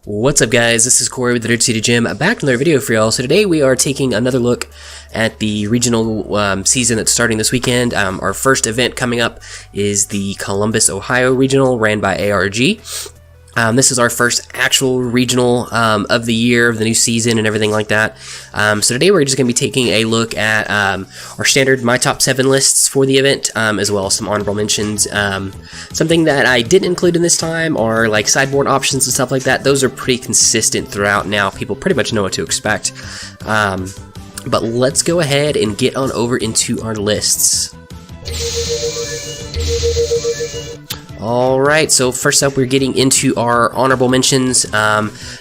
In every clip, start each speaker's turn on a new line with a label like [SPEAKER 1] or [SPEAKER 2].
[SPEAKER 1] What's up guys, this is Corey with the Dirt City Gym, back with another video for y'all. So today we are taking another look at the regional season that's starting this weekend. Our first event coming up is the Columbus, Ohio regional ran by ARG. This is our first actual regional of the year, of the new season and everything like that. So today we're just going to be taking a look at our standard My Top 7 lists for the event, as well as some honorable mentions. Something that I didn't include in this time are like sideboard options and stuff like that. Those are pretty consistent throughout now. People pretty much know what to expect. But let's go ahead and get on over into our lists. Alright, so first up we're getting into our honorable mentions.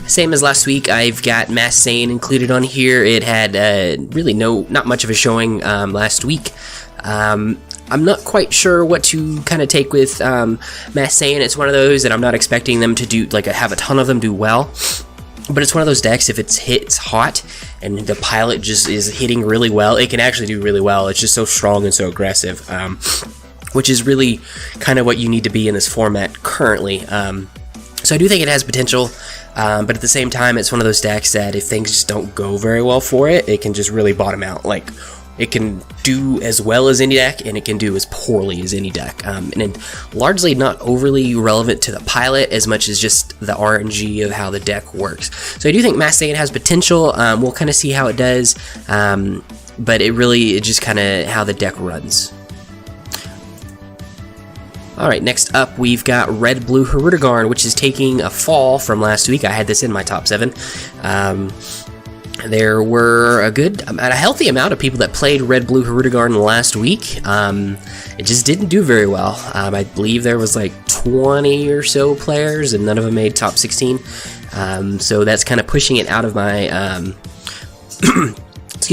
[SPEAKER 1] Same as last week, I've got Mass Sane included on here. It had really not much of a showing last week. I'm not quite sure what to kind of take with Mass Sane. It's one of those that I'm not expecting them to do, like have a ton of them do well. But it's one of those decks, if it's hot and the pilot just is hitting really well, it can actually do really well. It's just so strong and so aggressive. Which is really kind of what you need to be in this format currently. So I do think it has potential, but at the same time, it's one of those decks that if things just don't go very well for it, it can just really bottom out. Like, it can do as well as any deck, and it can do as poorly as any deck. And largely not overly relevant to the pilot as much as just the RNG of how the deck works. So I do think Mass Sane has potential. We'll kind of see how it does, but it's just kind of how the deck runs. Alright, next up we've got Red Blue Hirudegarn, which is taking a fall from last week. I had this in my top 7. There were a healthy amount of people that played Red Blue Hirudegarn last week. It just didn't do very well. I believe there was like 20 or so players, and none of them made top 16. So that's kind of pushing it out of my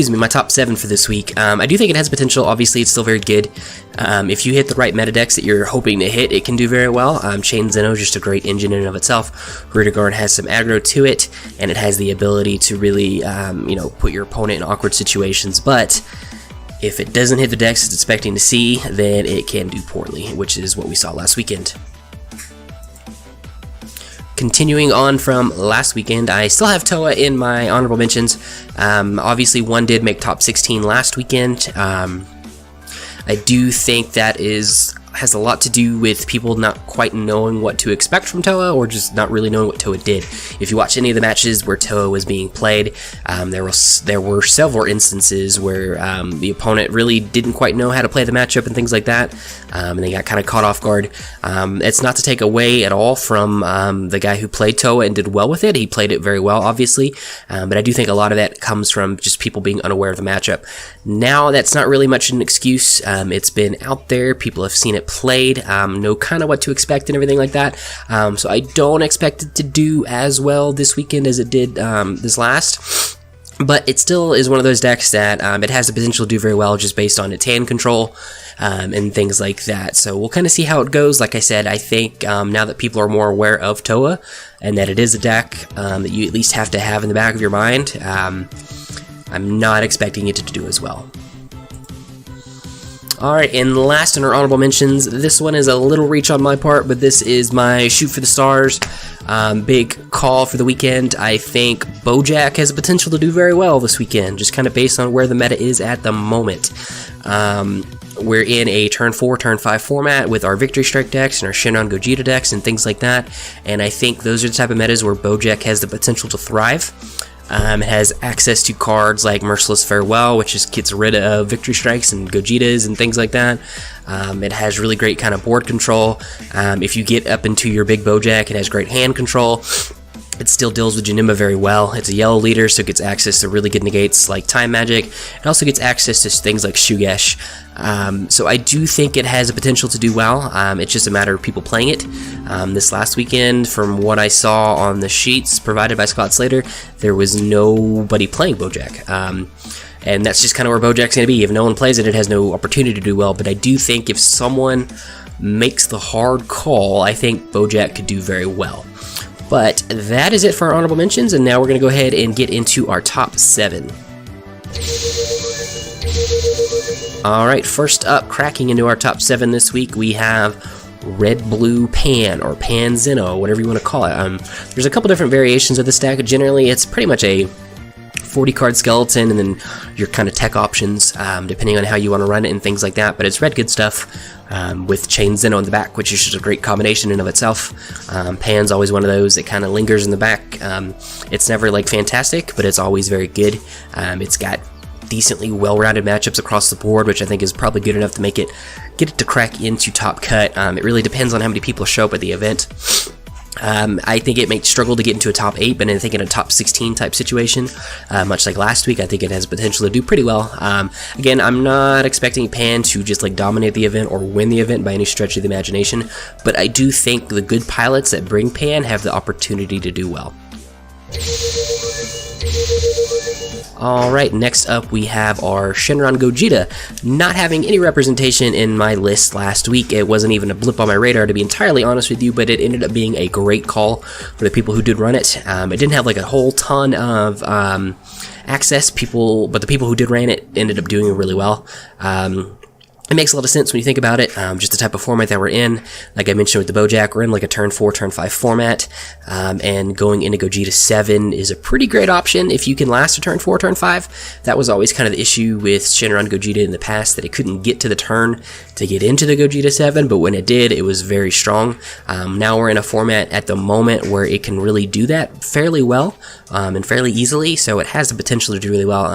[SPEAKER 1] my top 7 for this week. I do think it has potential. Obviously, it's still very good. If you hit the right meta decks that you're hoping to hit, it can do very well. Chain Zeno is just a great engine in and of itself. Hirudegarn has some aggro to it, and it has the ability to really, put your opponent in awkward situations. But if it doesn't hit the decks it's expecting to see, then it can do poorly, which is what we saw last weekend. Continuing on from last weekend, I still have Toa in my honorable mentions. Obviously, one did make top 16 last weekend. I do think that has a lot to do with people not quite knowing what to expect from Toa, or just not really knowing what Toa did. If you watch any of the matches where Toa was being played, there were several instances where the opponent really didn't quite know how to play the matchup and things like that, and they got kind of caught off guard. It's not to take away at all from the guy who played Toa and did well with it. He played it very well, obviously, but I do think a lot of that comes from just people being unaware of the matchup. Now, that's not really much an excuse. It's been out there. People have seen it played, know kind of what to expect and everything like that. So I don't expect it to do as well this weekend as it did this last. But it still is one of those decks that it has the potential to do very well just based on its hand control and things like that. So we'll kind of see how it goes. Like I said, I think now that people are more aware of Toa and that it is a deck that you at least have to have in the back of your mind, I'm not expecting it to do as well. Alright, and last in our honorable mentions, this one is a little reach on my part, but this is my Shoot for the Stars. Big call for the weekend. I think Bojack has the potential to do very well this weekend, just kind of based on where the meta is at the moment. We're in a turn 4, turn 5 format with our Victory Strike decks and our Shin on Gogeta decks and things like that, and I think those are the type of metas where Bojack has the potential to thrive. It has access to cards like Merciless Farewell, which just gets rid of Victory Strikes and Gogetas and things like that. It has really great kind of board control. If you get up into your big Bojack, it has great hand control. It still deals with Janemba very well. It's a yellow leader, so it gets access to really good negates like Time Magic. It also gets access to things like Shugesh. So I do think it has a potential to do well. It's just a matter of people playing it. This last weekend, from what I saw on the sheets provided by Scott Slater, there was nobody playing Bojack. And that's just kind of where Bojack's going to be. If no one plays it, it has no opportunity to do well. But I do think if someone makes the hard call, I think Bojack could do very well. But that is it for our honorable mentions, and now we're going to go ahead and get into our top 7. Alright, first up, cracking into our top 7 this week, we have red-blue Pan or Pan Zeno, whatever you want to call it. There's a couple different variations of this deck. Generally, it's pretty much a 40-card skeleton, and then your kind of tech options, depending on how you want to run it and things like that. But it's red good stuff with Chain Zeno in the back, which is just a great combination in of itself. Pan's always one of those that kind of lingers in the back. It's never like fantastic, but it's always very good. It's got decently well-rounded matchups across the board, which I think is probably good enough to get it to crack into top cut. It really depends on how many people show up at the event. I think it may struggle to get into a top 8, but I think in a top 16 type situation, much like last week, I think it has potential to do pretty well. Again, I'm not expecting Pan to just like dominate the event or win the event by any stretch of the imagination, but I do think the good pilots that bring Pan have the opportunity to do well. Alright, next up we have our Shinron Gogeta. Not having any representation in my list last week. It wasn't even a blip on my radar, to be entirely honest with you, but it ended up being a great call for the people who did run it. It didn't have like a whole ton of access, but the people who did run it ended up doing really well. It makes a lot of sense when you think about it, just the type of format that we're in. Like I mentioned with the Bojack, we're in like a turn 4, turn 5 format, and going into Gogeta 7 is a pretty great option if you can last a turn 4, turn 5. That was always kind of the issue with Shinron Gogeta in the past, that it couldn't get to the turn to get into the Gogeta 7, but when it did, it was very strong. Now we're in a format at the moment where it can really do that fairly well, and fairly easily, so it has the potential to do really well.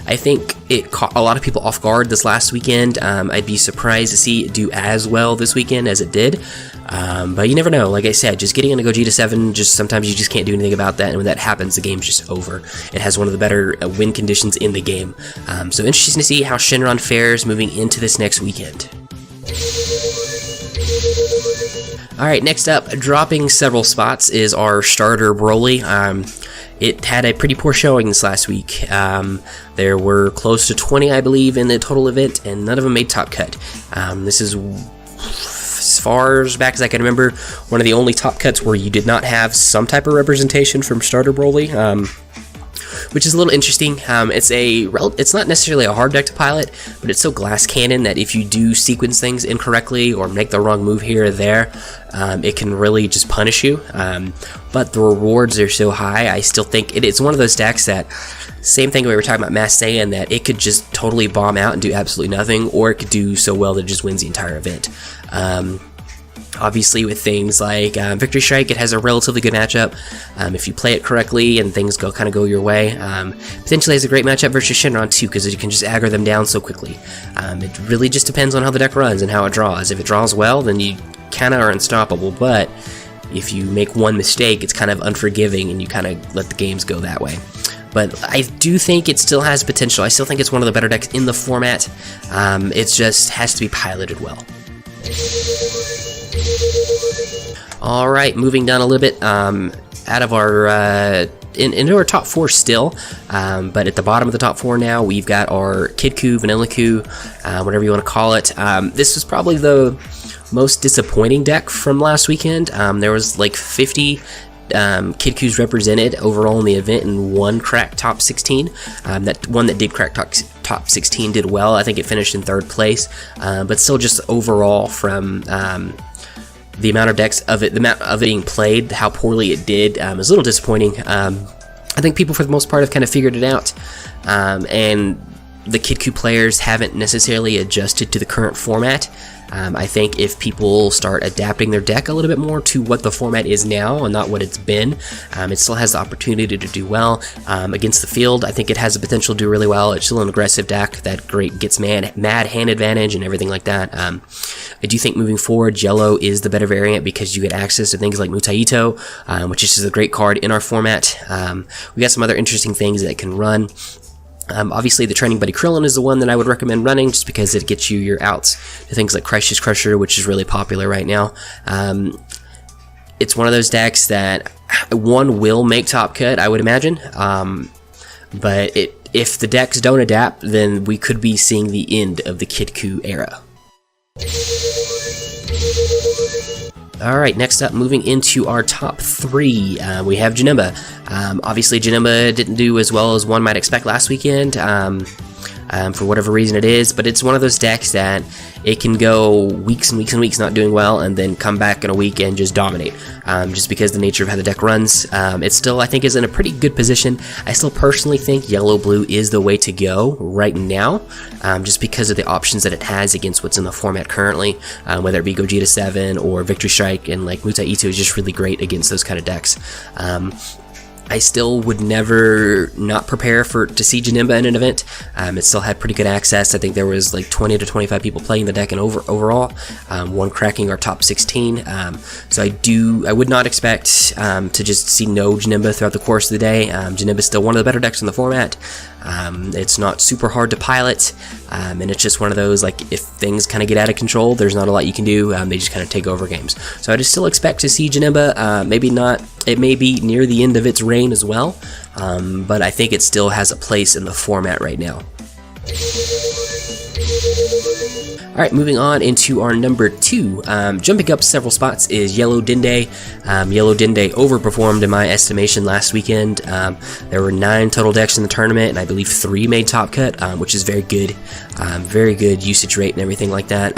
[SPEAKER 1] I think it caught a lot of people off guard this last weekend. I'd be surprised to see it do as well this weekend as it did, but you never know. Like I said, just getting into Gogeta 7, just sometimes you just can't do anything about that, and when that happens, the game's just over. It has one of the better win conditions in the game, so interesting to see how Shinron fares moving into this next weekend. Alright, next up, dropping several spots is our starter Roley. It had a pretty poor showing this last week. There were close to 20, I believe, in the total event, and none of them made top cut. This is, as far back as I can remember, one of the only top cuts where you did not have some type of representation from starter Roley, which is a little interesting. It's not necessarily a hard deck to pilot, but it's so glass cannon that if you do sequence things incorrectly or make the wrong move here or there, it can really just punish you. But the rewards are so high, I still think it's one of those decks that, same thing we were talking about Mass saying, that it could just totally bomb out and do absolutely nothing, or it could do so well that it just wins the entire event. Obviously, with things like Victory Strike, it has a relatively good matchup. If you play it correctly and things kind of go your way, potentially has a great matchup versus Shinron too, because you can just aggro them down so quickly. It really just depends on how the deck runs and how it draws. If it draws well, then you kind of are unstoppable, but if you make one mistake, it's kind of unforgiving and you kind of let the games go that way. But I do think it still has potential. I still think it's one of the better decks in the format. It just has to be piloted well. Alright, moving down a little bit, out of our, into our top 4 still, but at the bottom of the top 4 now, we've got our Kidcoo, Vanillacoo, whatever you want to call it. This was probably the most disappointing deck from last weekend. There was like 50 Kidcoos represented overall in the event, and one cracked top 16. That one that did crack top 16 did well. I think it finished in 3rd place, but still just overall from the amount of decks of it, the amount of it being played, how poorly it did, is a little disappointing. I think people for the most part have kind of figured it out, and the Kidcoo players haven't necessarily adjusted to the current format. I think if people start adapting their deck a little bit more to what the format is now and not what it's been, it still has the opportunity to do well against the field. I think it has the potential to do really well. It's still an aggressive deck that gets mad hand advantage and everything like that. I do think moving forward, Yellow is the better variant because you get access to things like Mutaito, which is just a great card in our format. We got some other interesting things that it can run. Obviously, the Training Buddy Krillin is the one that I would recommend running just because it gets you your outs to things like Crisis Crusher, which is really popular right now. It's one of those decks that one will make top cut, I would imagine, but if the decks don't adapt, then we could be seeing the end of the Kidcoo era. Alright, next up, moving into our top 3, we have Janemba. Obviously, Janemba didn't do as well as one might expect last weekend. for whatever reason it is, but it's one of those decks that it can go weeks and weeks and weeks not doing well and then come back in a week and just dominate, just because the nature of how the deck runs. It still, I think, is in a pretty good position. I still personally think yellow-blue is the way to go right now, just because of the options that it has against what's in the format currently, whether it be Gogeta 7 or Victory Strike, and like Mutai Ito is just really great against those kind of decks. I still would never not prepare to see Janemba in an event. It still had pretty good access. I think there was like 20 to 25 people playing the deck and overall, one cracking our top 16. So I would not expect to just see no Janemba throughout the course of the day. Janemba is still one of the better decks in the format. It's not super hard to pilot, and it's just one of those, like, if things kind of get out of control, there's not a lot you can do. They just kind of take over games. So I just still expect to see Janemba. Maybe not. It may be near the end of its reign as well, but I think it still has a place in the format right now. Alright, moving on into our number 2. Jumping up several spots is Yellow Dende. Yellow Dende overperformed in my estimation last weekend. There were 9 total decks in the tournament, and I believe 3 made top cut, which is very good. Very good usage rate and everything like that.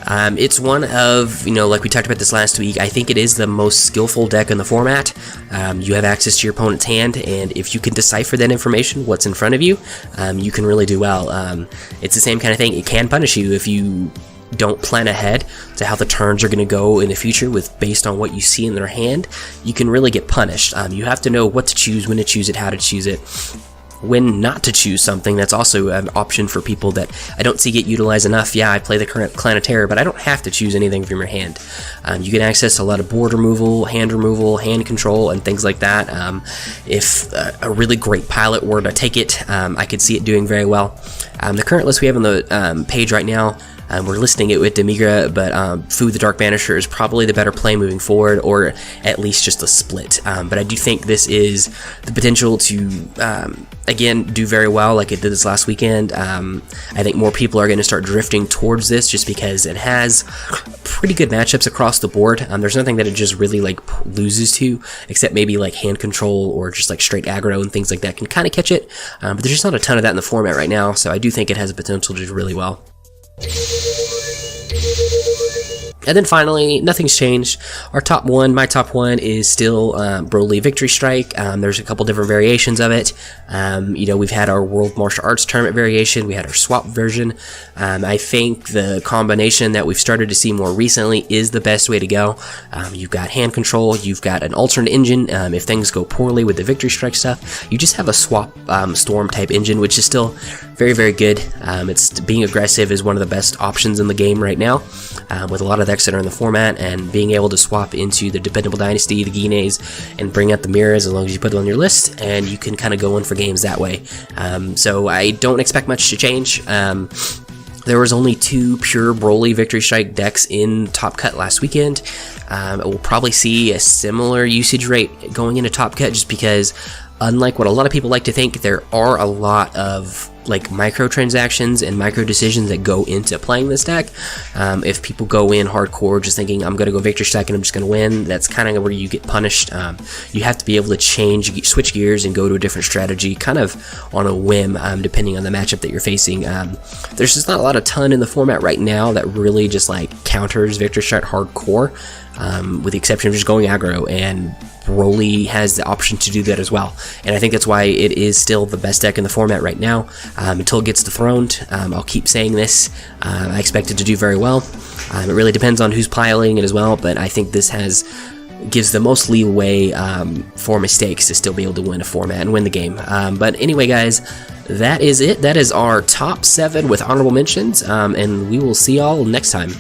[SPEAKER 1] It's one of, like we talked about this last week, I think it is the most skillful deck in the format. You have access to your opponent's hand, and if you can decipher that information, what's in front of you, you can really do well. It's the same kind of thing. It can punish you if you don't plan ahead to how the turns are going to go in the future based on what you see in their hand. You can really get punished. You have to know what to choose, when to choose it, how to choose it, when not to choose something. That's also an option for people that I don't see get utilized enough. Yeah, I play the current Clan of Terror, but I don't have to choose anything from your hand. You get access to a lot of board removal, hand control, and things like that. If a really great pilot were to take it, I could see it doing very well. The current list we have on the page right now, we're listing it with Demigra, but Fu the Dark Banisher is probably the better play moving forward, or at least just a split. But I do think this is the potential to, again, do very well like it did this last weekend. I think more people are going to start drifting towards this just because it has pretty good matchups across the board. There's nothing that it just really loses to, except maybe like hand control or just like straight aggro and things like that can kind of catch it. But there's just not a ton of that in the format right now, so I do think it has the potential to do really well. And then finally, nothing's changed. My top one is still Roley Victory Strike. There's a couple different variations of it. We've had our World Martial Arts Tournament variation. We had our swap version. I think the combination that we've started to see more recently is the best way to go. You've got hand control. You've got an alternate engine. If things go poorly with the Victory Strike stuff, you just have a swap storm type engine, which is still very, very good. It's being aggressive is one of the best options in the game right now, with a lot of decks that are in the format, and being able to swap into the Dependable Dynasty, the Guineas, and bring out the mirrors as long as you put them on your list, and you can kind of go in for games that way. So I don't expect much to change. There was only 2 pure Roley Victory Strike decks in Top Cut last weekend. We'll probably see a similar usage rate going into Top Cut, just because, unlike what a lot of people like to think, there are a lot of microtransactions and micro decisions that go into playing this deck. If people go in hardcore just thinking I'm going to go Victory Strike and I'm just going to win, that's kind of where you get punished. You have to be able to switch gears and go to a different strategy kind of on a whim, depending on the matchup that you're facing. There's just not a ton in the format right now that really just counters Victory Strike hardcore, with the exception of just going aggro, and Roley has the option to do that as well. And I think that's why it is still the best deck in the format right now. Until it gets dethroned, I'll keep saying this. I expect it to do very well. It really depends on who's piling it as well, but I think this gives the most leeway for mistakes to still be able to win a format and win the game. But anyway, guys, that is it. That is our top 7 with honorable mentions, and we will see y'all next time.